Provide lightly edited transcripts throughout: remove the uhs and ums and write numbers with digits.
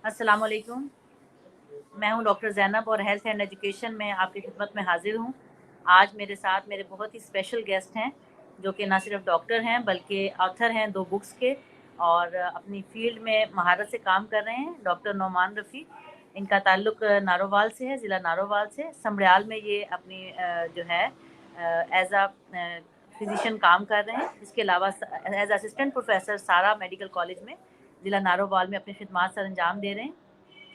अस्सलाम वालेकुम। मैं हूं डॉक्टर ज़ैनब और हेल्थ एंड एजुकेशन में आपकी खिदमत में हाजिर हूं। आज मेरे साथ मेरे बहुत ही स्पेशल गेस्ट हैं जो कि ना सिर्फ डॉक्टर हैं बल्कि ऑथर हैं 2 बुक्स के और अपनी फील्ड में महारत से काम कर रहे हैं। डॉक्टर नोमान रफ़ी, इनका ताल्लुक़ नारोवाल से है, ज़िला नारोवाल से। समड़याल में ये अपनी जो है एज़ अ फिज़िशियन काम कर रहे हैं। इसके अलावा एज़ असिस्टेंट प्रोफ़ेसर सारा मेडिकल कॉलेज में ज़िला नारोवाल में अपनी खिदमात सर अंजाम दे रहे हैं।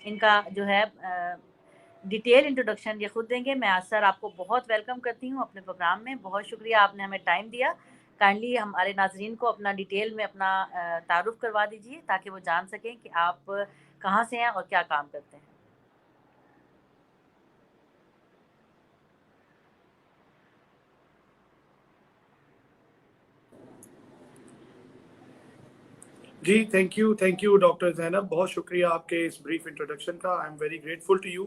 इनका जो है डिटेल इंट्रोडक्शन ये खुद देंगे। मैं आज सर आपको बहुत वेलकम करती हूँ अपने प्रोग्राम में। बहुत शुक्रिया आपने हमें टाइम दिया। काइंडली हमारे नाज़रीन को अपना डिटेल में अपना तारुफ करवा दीजिए ताकि वो जान सकें कि आप कहाँ से हैं और क्या काम करते हैं। जी, थैंक यू डॉक्टर ज़ैनब। बहुत शुक्रिया आपके इस ब्रीफ इंट्रोडक्शन का। I am very grateful to you.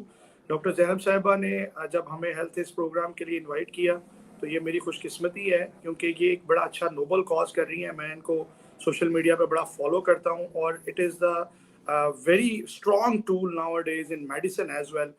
Doctor Zainab साहिबा ने जब हमें हेल्थ इस प्रोग्राम के लिए इनवाइट किया तो ये मेरी खुशकिस्मती है क्योंकि ये एक बड़ा अच्छा नोबल कॉज कर रही हैं। मैं इनको सोशल मीडिया पे बड़ा फॉलो करता हूँ और it is the very strong tool nowadays in medicine as well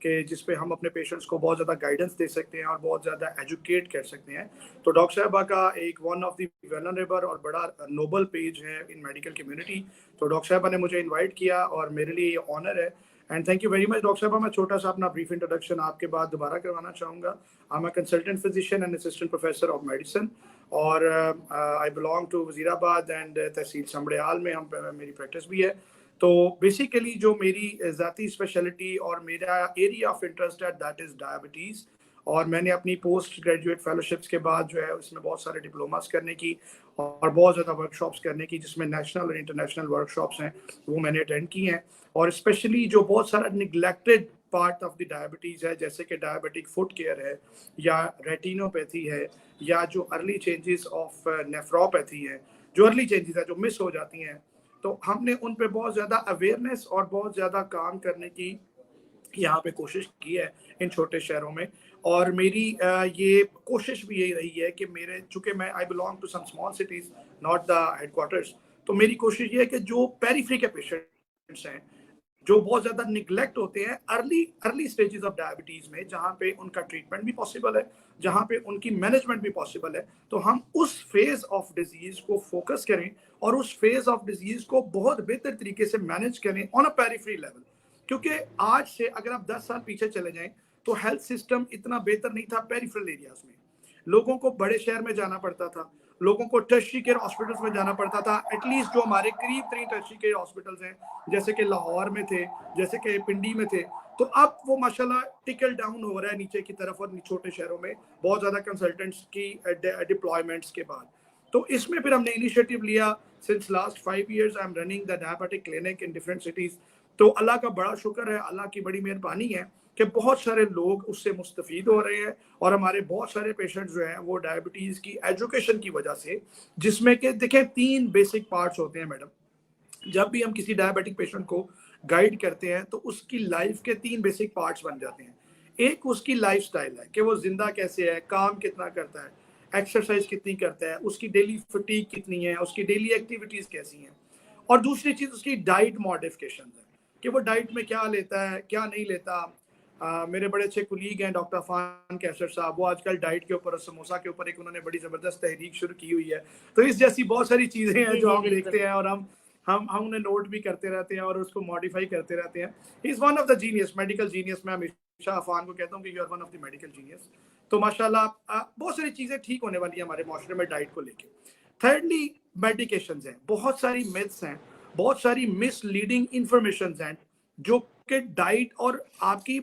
कि जिस पे हम अपने पेशेंट्स को बहुत ज़्यादा गाइडेंस दे सकते हैं और बहुत ज़्यादा एजुकेट कर सकते हैं। तो डॉक्टर साहबा का एक वन ऑफ द वेनरेबल और बड़ा नोबल पेज है इन मेडिकल कम्युनिटी। तो डॉक्टर साहबा ने मुझे इनवाइट किया और मेरे लिए ये ऑनर है and thank you very much. Doctor साहबा, मैं छोटा सा अपना ब्रीफ इंट्रोडक्शन आपके बाद दोबारा करवाना चाहूँगा। I am a consultant physician and assistant professor of medicine और I belong to Wazirabad and tehsil Sambrial में हम मेरी प्रैक्टिस भी है। तो बेसिकली जो मेरी ज़ाती स्पेशलिटी और मेरा एरिया ऑफ इंटरेस्ट है दैट इज़ डायबिटीज़। और मैंने अपनी पोस्ट ग्रेजुएट फेलोशिप्स के बाद जो है उसमें बहुत सारे डिप्लोमास करने की और बहुत ज़्यादा वर्कशॉप्स करने की, जिसमें नेशनल और इंटरनेशनल वर्कशॉप्स हैं, वो मैंने अटेंड की हैं। और स्पेशली जो बहुत सारा neglected part of the diabetes है, जैसे कि डायबिटिक फुट केयर है या रेटिनोपैथी है या जो अर्ली चेंजेस ऑफ नेफ्रोपैथी है, जो अर्ली चेंजेस है जो मिस हो जाती हैं, तो हमने उन पे बहुत ज़्यादा अवेयरनेस और बहुत ज़्यादा काम करने की यहाँ पे कोशिश की है इन छोटे शहरों में। और मेरी ये कोशिश भी यही रही है कि मेरे, चूंकि मैं I belong to some small cities not the headquarters, तो मेरी कोशिश ये है कि जो पेरिफेरी के पेशेंट्स हैं जो बहुत ज़्यादा निगलेक्ट होते हैं early early stages of diabetes में, जहाँ पे उनका ट्रीटमेंट भी पॉसिबल है, जहाँ पे उनकी मैनेजमेंट भी पॉसिबल है, तो हम उस फेज़ ऑफ डिजीज़ को फोकस करें और उस फेज़ ऑफ डिजीज़ को बहुत बेहतर तरीके से मैनेज करें ऑन अ पेरिफेरी लेवल। क्योंकि आज से अगर आप 10 साल पीछे चले जाएं तो हेल्थ सिस्टम इतना बेहतर नहीं था पेरिफेरल एरियाज में। लोगों को बड़े शहर में जाना पड़ता था, लोगों को टर्शियरी केयर हॉस्पिटल्स में जाना पड़ता था। एटलीस्ट जो हमारे करीब 3 टर्शियरी केयर हॉस्पिटल्स हैं, जैसे कि लाहौर में थे, जैसे कि पिंडी में थे, तो अब वो माशाल्लाह टिकल डाउन हो रहा है नीचे की तरफ और छोटे शहरों में बहुत ज़्यादा कंसल्टेंट्स की डिप्लॉयमेंट्स के बाद। तो इसमें फिर हमने इनिशिएटिव लिया। Since last 5 years I am running the diabetic clinic in different cities. तो अल्लाह का बड़ा शुक्र है, अल्लाह की बड़ी मेहरबानी है कि बहुत सारे लोग उससे मुस्तफ़ीद हो रहे हैं और हमारे बहुत सारे पेशेंट जो हैं वो डायबिटीज़ की एजुकेशन की वजह से, जिसमें कि देखें 3 बेसिक पार्ट्स होते हैं मैडम। जब भी हम किसी डायबिटिक पेशेंट को गाइड करते हैं तो उसकी लाइफ के 3 बेसिक पार्ट्स बन जाते हैं। एक उसकी लाइफस्टाइल है कि वो जिंदा कैसे है, काम कितना करता है, एक्सरसाइज कितनी करता है, उसकी डेली फटीग कितनी है, उसकी डेली एक्टिविटीज़ कैसी हैं। और दूसरी चीज़ उसकी डाइट मॉडिफिकेशन है कि वो डाइट में क्या लेता है, क्या नहीं लेता। मेरे बड़े अच्छे कुलीग हैं डॉक्टर अफान कैसर साहब, वो आजकल डाइट के ऊपर और समोसा के ऊपर एक उन्होंने बड़ी ज़बरदस्त तहरीक शुरू की हुई है। तो इस जैसी बहुत सारी चीज़ें हैं जी जो जी हम बिल्कुल। देखते हैं और हम उन्हें नोट भी करते रहते हैं और उसको मॉडिफाई करते रहते हैं। He is one of the genius, medical genius. मैं हमेशा अफान को कहता हूँ कि you are one of the medical genius. तो माशाल्लाह बहुत सारी चीज़ें ठीक होने वाली है हमारे माशरे में डाइट को लेके। थर्डली, मेडिकेशंस हैं, बहुत सारी मिथ्स हैं, बहुत सारी मिसलीडिंग इंफॉर्मेशन हैं जो कि डाइट और आपकी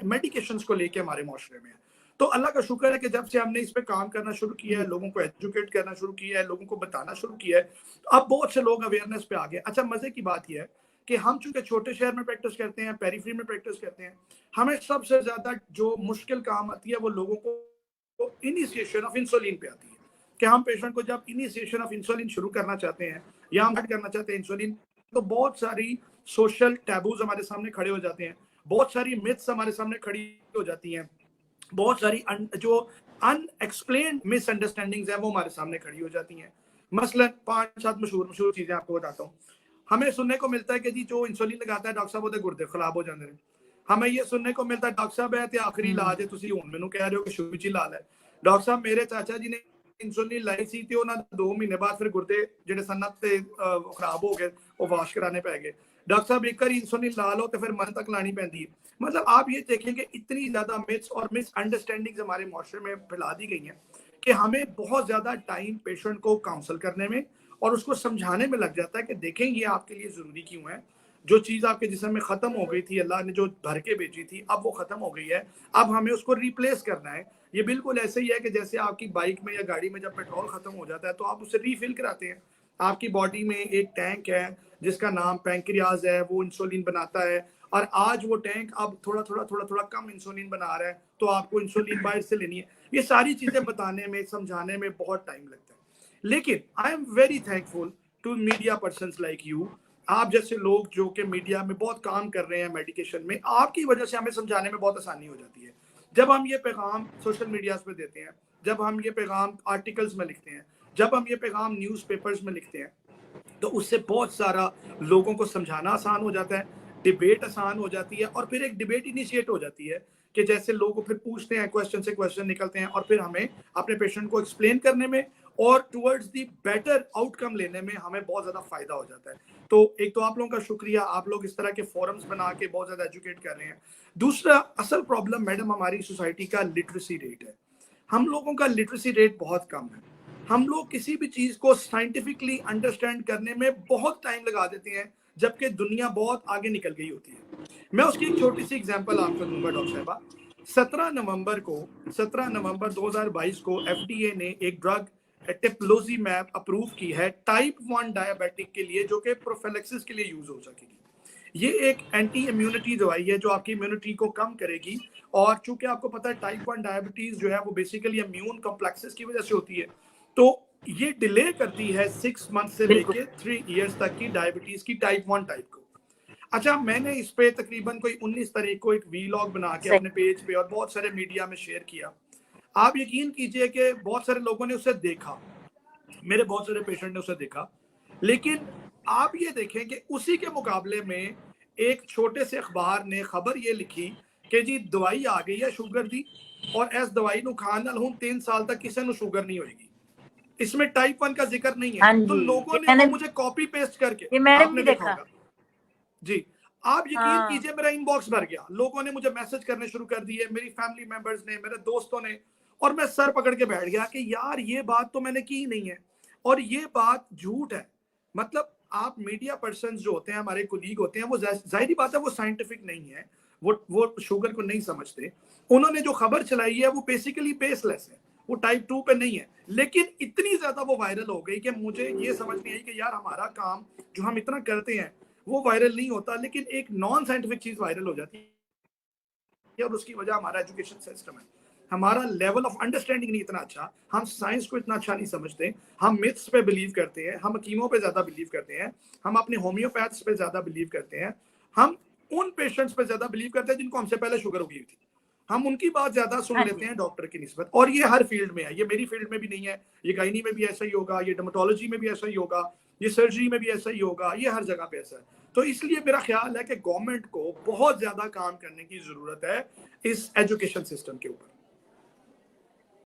मेडिकेशंस को लेके हमारे माशरे में है। तो अल्लाह का शुक्र है कि जब से हमने इस पे काम करना शुरू किया है, लोगों को एजुकेट करना शुरू किया है, लोगों को बताना शुरू किया है, तो अब बहुत से लोग अवेयरनेस पे आ गए। अच्छा, मजे की बात यह है कि हम चूंकि छोटे शहर में प्रैक्टिस करते हैं, पेरीफ्री में प्रैक्टिस करते हैं, हमें सबसे ज्यादा जो मुश्किल काम आती है वो लोगों को इनिशिएशन ऑफ इंसुलिन पे आती है कि हम पेशेंट को जब इनिशिएशन ऑफ इंसुलिन शुरू करना चाहते हैं या हम करना चाहते हैं इंसुलिन, तो बहुत सारी सोशल टैबूज हमारे सामने खड़े हो जाते हैं, बहुत सारी मिथ्स हमारे सामने खड़ी हो जाती हैं, बहुत सारी जो अनएक्सप्लेन्ड मिसअंडरस्टैंडिंग्स हैं वो हमारे सामने खड़ी हो जाती हैं। मसलन 5-7 मशहूर मशहूर चीजें आपको बताता हूँ। ہمیں سننے کو ملتا ہے کہ جی جو انسولین لگاتا ہے ڈاکٹر صاحب وہ گردے خراب ہو جاتے ہیں. ہمیں یہ سننے کو ملتا ہے ڈاکٹر صاحب ہے آخری علاج ہے, تسی ہن مینوں کہہ رہے ہو کہ شروع چ لا لے. ڈاکٹر صاحب میرے چاچا جی نے انسولین لائی سی تے انہاں 2 مہینے بعد پھر گردے جڑے سنت تے خراب ہو گئے, وہ واش کرانے پے گئے. ڈاکٹر صاحب ایک بار انسولین لا لو تو پھر من تک لانی پیندی ہے. مطلب آپ یہ دیکھیں کہ اتنی زیادہ متس اور مس انڈرسٹینڈنگز ہمارے معاشرے میں پھیلا دی گئی ہیں کہ ہمیں بہت زیادہ ٹائم پیشنٹ کو کاؤنسل کرنے میں اور اس کو سمجھانے میں لگ جاتا ہے کہ دیکھیں یہ آپ کے لیے ضروری کیوں ہے. جو چیز آپ کے جسم میں ختم ہو گئی تھی, اللہ نے جو بھر کے بھیجی تھی, اب وہ ختم ہو گئی ہے, اب ہمیں اس کو ریپلیس کرنا ہے. یہ بالکل ایسے ہی ہے کہ جیسے آپ کی بائک میں یا گاڑی میں جب پیٹرول ختم ہو جاتا ہے تو آپ اسے ریفل کراتے ہیں. آپ کی باڈی میں ایک ٹینک ہے جس کا نام پینکریاز ہے, وہ انسولین بناتا ہے, اور آج وہ ٹینک اب تھوڑا کم انسولین بنا رہا ہے, تو آپ کو انسولین باہر سے لینی ہے. یہ ساری چیزیں بتانے میں, سمجھانے میں بہت ٹائم لگتا ہے. لیکن I am very thankful to media persons like you. آپ جیسے لوگ جو کہ میڈیا میں بہت کام کر رہے ہیں میڈیکیشن میں, آپ کی وجہ سے ہمیں سمجھانے میں بہت آسانی ہو جاتی ہے. جب ہم یہ پیغام سوشل میڈیاز پہ دیتے ہیں, جب ہم یہ پیغام آرٹیکلز میں لکھتے ہیں, جب ہم یہ پیغام نیوز پیپرز میں لکھتے ہیں, تو اس سے بہت سارا لوگوں کو سمجھانا آسان ہو جاتا ہے, ڈیبیٹ آسان ہو جاتی ہے, اور پھر ایک ڈیبیٹ انیشیٹ ہو جاتی ہے کہ جیسے لوگ پھر پوچھتے ہیں, کویسچن سے کویسچن نکلتے ہیں, اور پھر ہمیں اپنے پیشنٹ کو ایکسپلین کرنے میں اور ٹورڈز دی بیٹر آؤٹ کم لینے میں ہمیں بہت زیادہ فائدہ ہو جاتا ہے. تو ایک تو آپ لوگوں کا شکریہ, آپ لوگ اس طرح کے فورمز بنا کے بہت زیادہ ایجوکیٹ کر رہے ہیں. دوسرا اصل پرابلم میڈم ہماری سوسائٹی کا لٹریسی ریٹ ہے. ہم لوگوں کا لٹریسی ریٹ بہت کم ہے. ہم لوگ کسی بھی چیز کو سائنٹیفکلی انڈرسٹینڈ کرنے میں بہت ٹائم لگا دیتے ہیں, جبکہ دنیا بہت آگے نکل گئی ہوتی ہے. میں اس کی ایک چھوٹی سی ایگزامپل آپ کو دوں گا ڈاکٹر صاحبہ. 17 نومبر 2022 کو ایف ڈی اے نے ایک ڈرگ ٹیپلوزی میپ اپروو کی ہے ٹائپ 1 ڈائبیٹک کے لیے, جو کہ پروفیلیکسس کے لیے یوز ہو سکے گی. یہ ایک اینٹی امیونٹی دوائی ہے جو آپ کی امیونٹی کو کم کرے گی, اور چونکہ آپ کو پتا ہے ٹائپ 1 ڈائبٹیز جو ہے وہ بیسیکلی امیون کمپلیکسز کی وجہ سے ہوتی ہے, تو یہ ڈیلے کرتی ہے 6 منتھ سے لے کے 3 ایئرس تک کی ڈائبٹیز کی ٹائپ 1 ٹائپ کو. اچھا, میں نے اس پہ تقریباً کوئی 19 تاریخ کو ایک ویلاگ بنا کے اپنے پیج پہ اور بہت سارے میڈیا میں شیئر کیا. آپ یقین کیجئے کہ بہت سارے لوگوں نے اسے دیکھا, میرے بہت سارے پیشنٹ نے اسے دیکھا, لیکن آپ یہ دیکھیں کہ اسی کے مقابلے میں ایک چھوٹے سے اخبار نے خبر یہ لکھی کہ جی دوائی آ گئی ہے شوگر دی, اور ایس دوائی نو کھان نال ہوں 3 سال تک کسی نو شوگر نہیں ہوئے گی, اس میں ٹائپ 1 کا ذکر نہیں ہے. تو لوگوں نے وہ مجھے کاپی پیسٹ کر کے, آپ نے دیکھا ہوگا جی, آپ یقین کیجئے میرا ان باکس بھر گیا, لوگوں نے مجھے میسج کرنے شروع کر دیے, میری فیملی ممبرز نے, میرے دوستوں نے, اور میں سر پکڑ کے بیٹھ گیا کہ یار یہ بات تو میں نے کی نہیں ہے, اور یہ بات جھوٹ ہے. مطلب آپ میڈیا پرسنز جو ہوتے ہیں, ہمارے کولیگ ہوتے ہیں, وہ ظاہری بات ہے وہ سائنٹیفک نہیں ہے, وہ شوگر کو نہیں سمجھتے. انہوں نے جو خبر چلائی ہے وہ بیسیکلی بیس لیس ہے, وہ ٹائپ 2 پہ نہیں ہے, لیکن اتنی زیادہ وہ وائرل ہو گئی کہ مجھے یہ سمجھ نہیں آئی کہ یار ہمارا کام جو ہم اتنا کرتے ہیں وہ وائرل نہیں ہوتا, لیکن ایک نان سائنٹیفک چیز وائرل ہو جاتی ہے, اور اس کی وجہ ہمارا ایجوکیشن سسٹم ہے. ہمارا لیول آف انڈرسٹینڈنگ نہیں اتنا اچھا, ہم سائنس کو اتنا اچھا نہیں سمجھتے, ہم میتھس پہ بلیو کرتے ہیں, ہم حکیموں پہ زیادہ بلیو کرتے ہیں, ہم اپنے ہومیوپیتھس پہ زیادہ بلیو کرتے ہیں, ہم ان پیشنٹس پہ زیادہ بلیو کرتے ہیں جن کو ہم سے پہلے شوگر ہو گئی تھی, ہم ان کی بات زیادہ سن لیتے ہیں ڈاکٹر کی نسبت. اور یہ ہر فیلڈ میں ہے, یہ میری فیلڈ میں بھی نہیں ہے, یہ گائنی میں بھی ایسا ہی ہوگا, یہ ڈرمٹولوجی میں بھی ایسا ہی ہوگا, یہ سرجری میں بھی ایسا ہی ہوگا, یہ ہر جگہ پہ ایسا ہے. تو اس لیے میرا خیال ہے کہ گورنمنٹ کو بہت زیادہ کام کرنے کی ضرورت ہے اس ایجوکیشن سسٹم کے اوپر.